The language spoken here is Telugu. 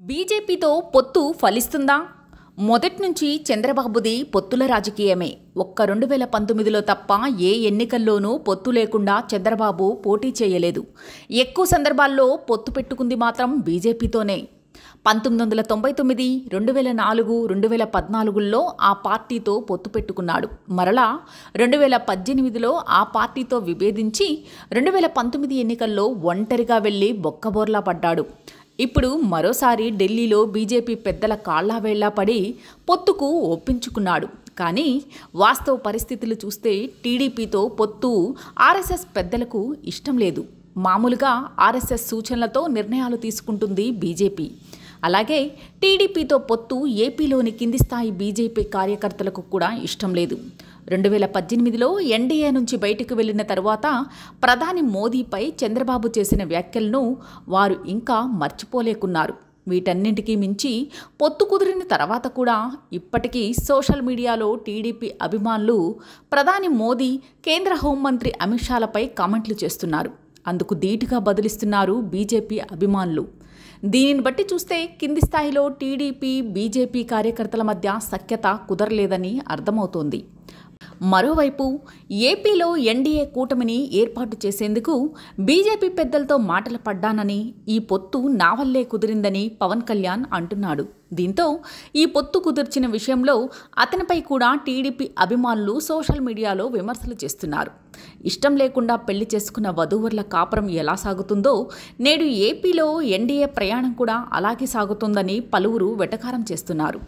బీజేపీతో పొత్తు ఫలిస్తుందా? మొదటి నుంచి చంద్రబాబుది పొత్తుల రాజకీయమే. ఒక్క 2019లో తప్ప ఏ ఎన్నికల్లోనూ పొత్తు లేకుండా చంద్రబాబు పోటీ చేయలేదు. ఎక్కువ సందర్భాల్లో పొత్తు పెట్టుకుంది మాత్రం బీజేపీతోనే. 1999, 2004, 2014లో ఆ పార్టీతో పొత్తు పెట్టుకున్నాడు. మరలా 2018లో ఆ పార్టీతో విభేదించి 2019 ఎన్నికల్లో ఒంటరిగా వెళ్లి బొక్కబోర్లా పడ్డాడు. ఇప్పుడు మరోసారి ఢిల్లీలో బీజేపీ పెద్దల కాళ్లా వేళ్లా పడి పొత్తుకు ఒప్పించుకున్నాడు. కానీ వాస్తవ పరిస్థితులు చూస్తే టీడీపీతో పొత్తు ఆర్ఎస్ఎస్ పెద్దలకు ఇష్టం లేదు. మామూలుగా ఆర్ఎస్ఎస్ సూచనలతో నిర్ణయాలు తీసుకుంటుంది బీజేపీ. అలాగే టీడీపీతో పొత్తు ఏపీలోని కింది స్థాయి బీజేపీ కార్యకర్తలకు కూడా ఇష్టం లేదు. 2018లో ఎన్డీఏ నుంచి బయటకు వెళ్లిన తరువాత ప్రధాని మోదీపై చంద్రబాబు చేసిన వ్యాఖ్యలను వారు ఇంకా మర్చిపోలేకున్నారు. వీటన్నింటికీ మించి పొత్తు కుదిరిన తర్వాత కూడా ఇప్పటికీ సోషల్ మీడియాలో టీడీపీ అభిమానులు ప్రధాని మోదీ, కేంద్ర హోంమంత్రి అమిత్ షాలపై కామెంట్లు చేస్తున్నారు. అందుకు ధీటుగా బదులిస్తున్నారు బీజేపీ అభిమానులు. దీనిని బట్టి చూస్తే కింది స్థాయిలో టీడీపీ, బీజేపీ కార్యకర్తల మధ్య సఖ్యత కుదరలేదని అర్థమవుతోంది. మరోవైపు ఏపీలో ఎన్డీఏ కూటమిని ఏర్పాటు చేసేందుకు బీజేపీ పెద్దలతో మాటలు పడ్డానని, ఈ పొత్తు నా వల్లే కుదిరిందని పవన్ కళ్యాణ్ అంటున్నాడు. దీంతో ఈ పొత్తు కుదిర్చిన విషయంలో అతనిపై కూడా టీడీపీ అభిమానులు సోషల్ మీడియాలో విమర్శలు చేస్తున్నారు. ఇష్టం లేకుండా పెళ్లి చేసుకున్న వధూవరుల కాపురం ఎలా సాగుతుందో నేడు ఏపీలో ఎన్డీఏ ప్రయాణం కూడా అలాగే సాగుతుందని పలువురు వెటకారం చేస్తున్నారు.